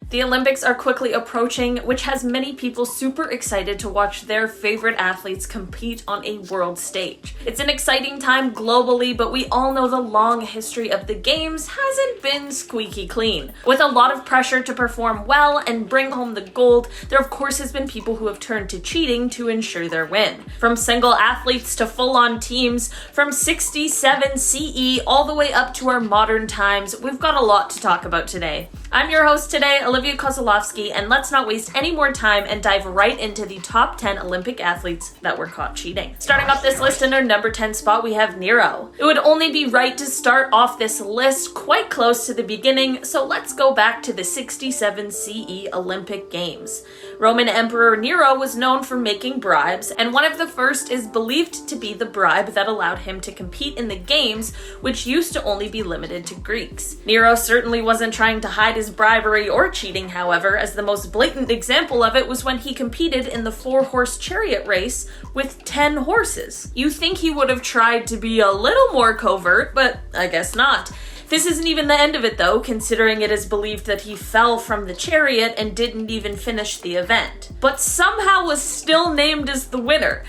The Olympics are quickly approaching, which has many people super excited to watch their favorite athletes compete on a world stage. It's an exciting time globally, but we all know the long history of the games hasn't been squeaky clean. With a lot of pressure to perform well and bring home the gold, there of course has been people who have turned to cheating to ensure their win. From single athletes to full-on teams, from 67 CE all the way up to our modern times, we've got a lot to talk about today. I'm your host today, Olivia Kozolowski, and let's not waste any more time and dive right into the top 10 Olympic athletes that were caught cheating. Starting off this list in our number 10 spot, we have Nero. It would only be right to start off this list quite close to the beginning, so let's go back to the 67 CE Olympic Games. Roman Emperor Nero was known for making bribes, and one of the first is believed to be the bribe that allowed him to compete in the games, which used to only be limited to Greeks. Nero certainly wasn't trying to hide his bribery or cheating, however, as the most blatant example of it was when he competed in the 4-horse chariot race with 10 horses. You think he would have tried to be a little more covert, but I guess not. This isn't even the end of it though, considering it is believed that he fell from the chariot and didn't even finish the event, but somehow was still named as the winner.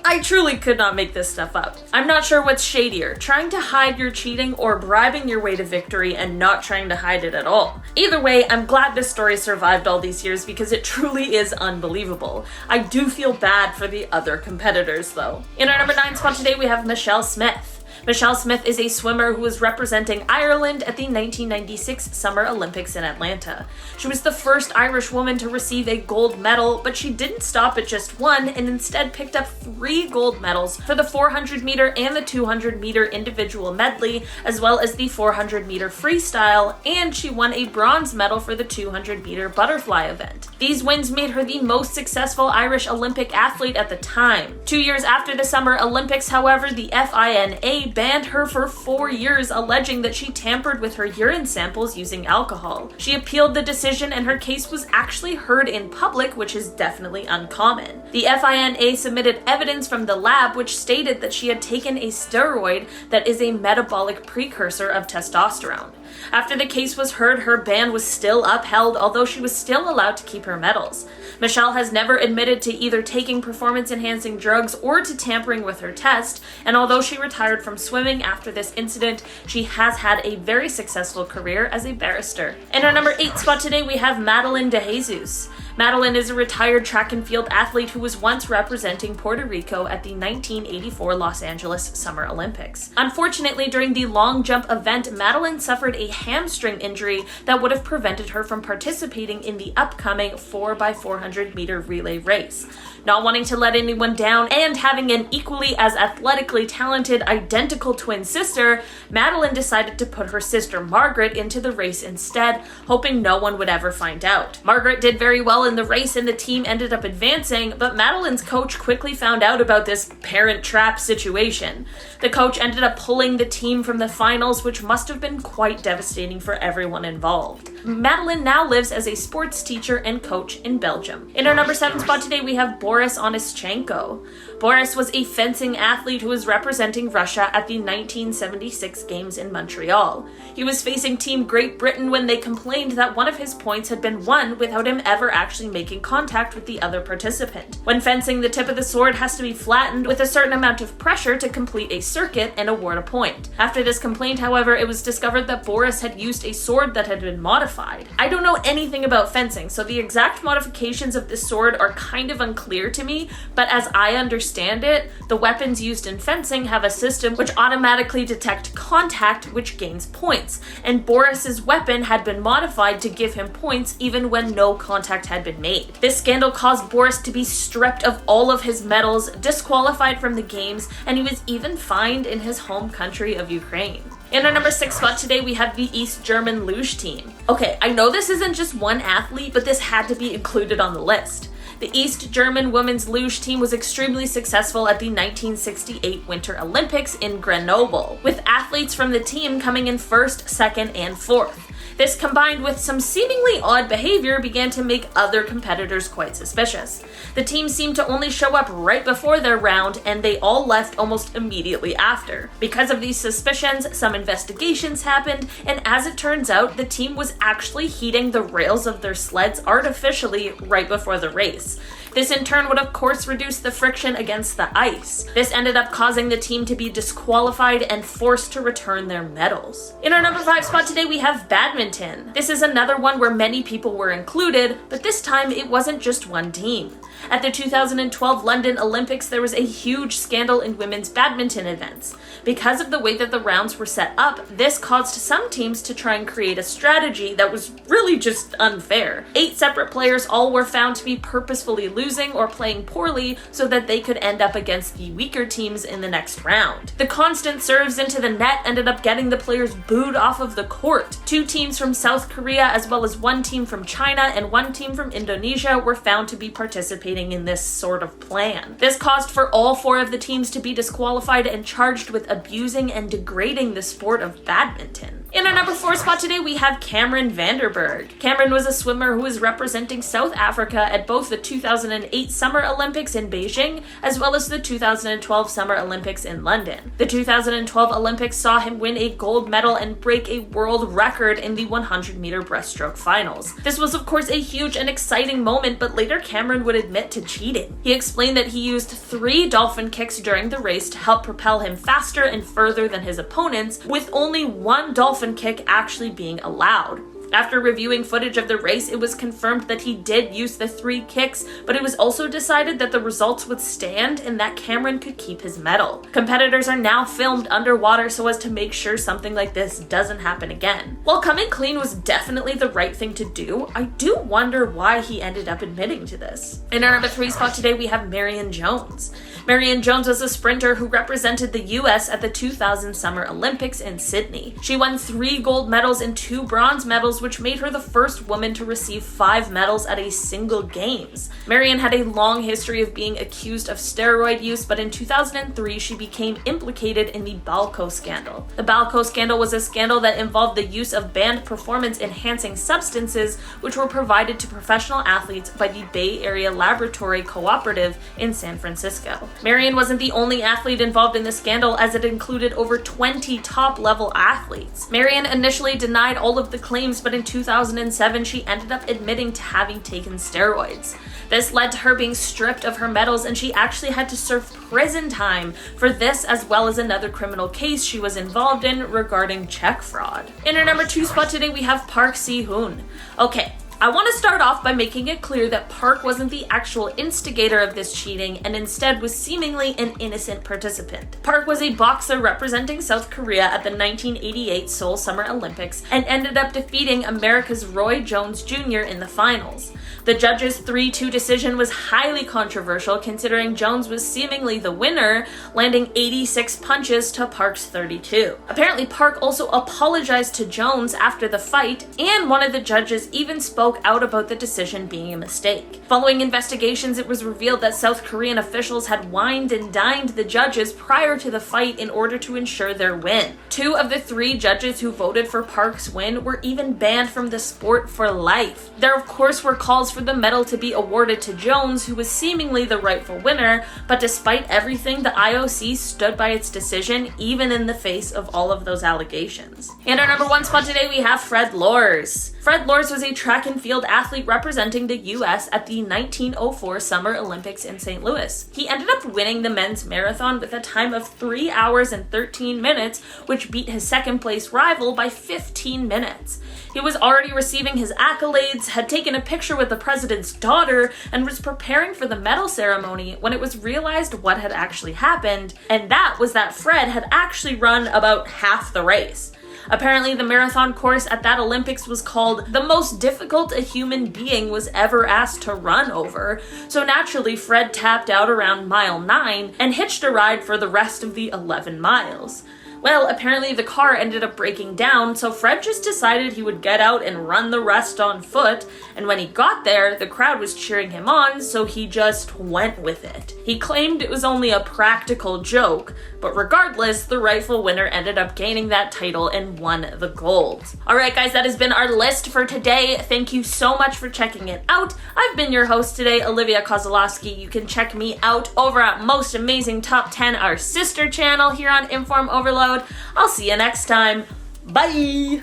I truly could not make this stuff up. I'm not sure what's shadier, trying to hide your cheating or bribing your way to victory and not trying to hide it at all. Either way, I'm glad this story survived all these years because it truly is unbelievable. I do feel bad for the other competitors though. In our number 9 spot today, we have Michelle Smith. Michelle Smith is a swimmer who was representing Ireland at the 1996 Summer Olympics in Atlanta. She was the first Irish woman to receive a gold medal, but she didn't stop at just one and instead picked up 3 gold medals for the 400 meter and the 200 meter individual medley, as well as the 400 meter freestyle, and she won a bronze medal for the 200 meter butterfly event. These wins made her the most successful Irish Olympic athlete at the time. 2 years after the Summer Olympics, however, the FINA banned her for 4 years, alleging that she tampered with her urine samples using alcohol. She appealed the decision and her case was actually heard in public, which is definitely uncommon. The FINA submitted evidence from the lab which stated that she had taken a steroid that is a metabolic precursor of testosterone. After the case was heard, her ban was still upheld, although she was still allowed to keep her medals. Michelle has never admitted to either taking performance-enhancing drugs or to tampering with her test, and although she retired from swimming after this incident, she has had a very successful career as a barrister. In our number 8 spot today, we have Madeline Dejesus. Madeline is a retired track and field athlete who was once representing Puerto Rico at the 1984 Los Angeles Summer Olympics. Unfortunately, during the long jump event, Madeline suffered a hamstring injury that would have prevented her from participating in the upcoming 4x400 meter relay race. Not wanting to let anyone down and having an equally as athletically talented identical twin sister, Madeline decided to put her sister Margaret into the race instead, hoping no one would ever find out. Margaret did very well in the race and the team ended up advancing, but Madeline's coach quickly found out about this parent trap situation. The coach ended up pulling the team from the finals, which must have been quite devastating for everyone involved. Madeline now lives as a sports teacher and coach in Belgium. In our number 7 spot today, we have Boris Anischenko. Boris was a fencing athlete who was representing Russia at the 1976 Games in Montreal. He was facing Team Great Britain when they complained that one of his points had been won without him ever actually making contact with the other participant. When fencing, the tip of the sword has to be flattened with a certain amount of pressure to complete a circuit and award a point. After this complaint, however, it was discovered that Boris had used a sword that had been modified. I don't know anything about fencing, so the exact modifications of this sword are kind of unclear to me, but as I understand it, the weapons used in fencing have a system which automatically detect contact, which gains points, and Boris's weapon had been modified to give him points even when no contact had been made. This scandal caused Boris to be stripped of all of his medals, disqualified from the games, and he was even fined in his home country of Ukraine. In our number 6 spot today, we have the East German Luge team. Okay, I know this isn't just one athlete, but this had to be included on the list. The East German women's luge team was extremely successful at the 1968 Winter Olympics in Grenoble, with athletes from the team coming in 1st, 2nd, and 4th. This, combined with some seemingly odd behavior, began to make other competitors quite suspicious. The team seemed to only show up right before their round, and they all left almost immediately after. Because of these suspicions, some investigations happened, and as it turns out, the team was actually heating the rails of their sleds artificially right before the race. This in turn would of course reduce the friction against the ice. This ended up causing the team to be disqualified and forced to return their medals. In our number 5 spot today we have badminton. This is another one where many people were included, but this time it wasn't just one team. At the 2012 London Olympics, there was a huge scandal in women's badminton events. Because of the way that the rounds were set up, this caused some teams to try and create a strategy that was really just unfair. 8 separate players all were found to be purposefully losing or playing poorly so that they could end up against the weaker teams in the next round. The constant serves into the net ended up getting the players booed off of the court. 2 teams from South Korea, as well as 1 team from China and 1 team from Indonesia, were found to be participating in this sort of plan. This caused for all 4 of the teams to be disqualified and charged with abusing and degrading the sport of badminton. In our number 4 spot today, we have Cameron Vanderburg. Cameron was a swimmer who was representing South Africa at both the 2008 Summer Olympics in Beijing, as well as the 2012 Summer Olympics in London. The 2012 Olympics saw him win a gold medal and break a world record in the 100-meter breaststroke finals. This was of course a huge and exciting moment, but later Cameron would admit to cheating. He explained that he used 3 dolphin kicks during the race to help propel him faster and further than his opponents, with only 1 dolphin kick actually being allowed. After reviewing footage of the race, it was confirmed that he did use the 3 kicks, but it was also decided that the results would stand and that Cameron could keep his medal. Competitors are now filmed underwater so as to make sure something like this doesn't happen again. While coming clean was definitely the right thing to do, I do wonder why he ended up admitting to this. In our number 3 spot today, we have Marion Jones. Marion Jones was a sprinter who represented the US at the 2000 Summer Olympics in Sydney. She won 3 gold medals and 2 bronze medals, which made her the first woman to receive 5 medals at a single games. Marion had a long history of being accused of steroid use, but in 2003 she became implicated in the Balco scandal. The Balco scandal was a scandal that involved the use of banned performance-enhancing substances which were provided to professional athletes by the Bay Area Laboratory Cooperative in San Francisco. Marion wasn't the only athlete involved in the scandal, as it included over 20 top-level athletes. Marion initially denied all of the claims, but in 2007 she ended up admitting to having taken steroids. This led to her being stripped of her medals, and she actually had to serve prison time for this, as well as another criminal case she was involved in regarding check fraud. In our number 2 spot today, we have Park Si-hoon. Okay, I want to start off by making it clear that Park wasn't the actual instigator of this cheating and instead was seemingly an innocent participant. Park was a boxer representing South Korea at the 1988 Seoul Summer Olympics and ended up defeating America's Roy Jones Jr. in the finals. The judges' 3-2 decision was highly controversial, considering Jones was seemingly the winner, landing 86 punches to Park's 32. Apparently, Park also apologized to Jones after the fight, and one of the judges even spoke out about the decision being a mistake. Following investigations, it was revealed that South Korean officials had wined and dined the judges prior to the fight in order to ensure their win. 2 of the 3 judges who voted for Park's win were even banned from the sport for life. There, of course, were calls for the medal to be awarded to Jones, who was seemingly the rightful winner, but despite everything, the IOC stood by its decision, even in the face of all of those allegations. And our number 1 spot today, we have Fred Lors. Fred Lors was a track and field athlete representing the US at the 1904 Summer Olympics in St. Louis. He ended up winning the men's marathon with a time of 3 hours and 13 minutes, which beat his second place rival by 15 minutes. He was already receiving his accolades, had taken a picture with the president's daughter, and was preparing for the medal ceremony when it was realized what had actually happened, and that was that Fred had actually run about half the race. Apparently, the marathon course at that Olympics was called the most difficult a human being was ever asked to run over, so naturally Fred tapped out around mile 9 and hitched a ride for the rest of the 11 miles. Well, apparently the car ended up breaking down, so Fred just decided he would get out and run the rest on foot, and when he got there, the crowd was cheering him on, so he just went with it. He claimed it was only a practical joke, but regardless, the rightful winner ended up gaining that title and won the gold. Alright guys, that has been our list for today. Thank you so much for checking it out. I've been your host today, Olivia Kozlowski. You can check me out over at Most Amazing Top 10, our sister channel here on InformOverload. I'll see you next time. Bye!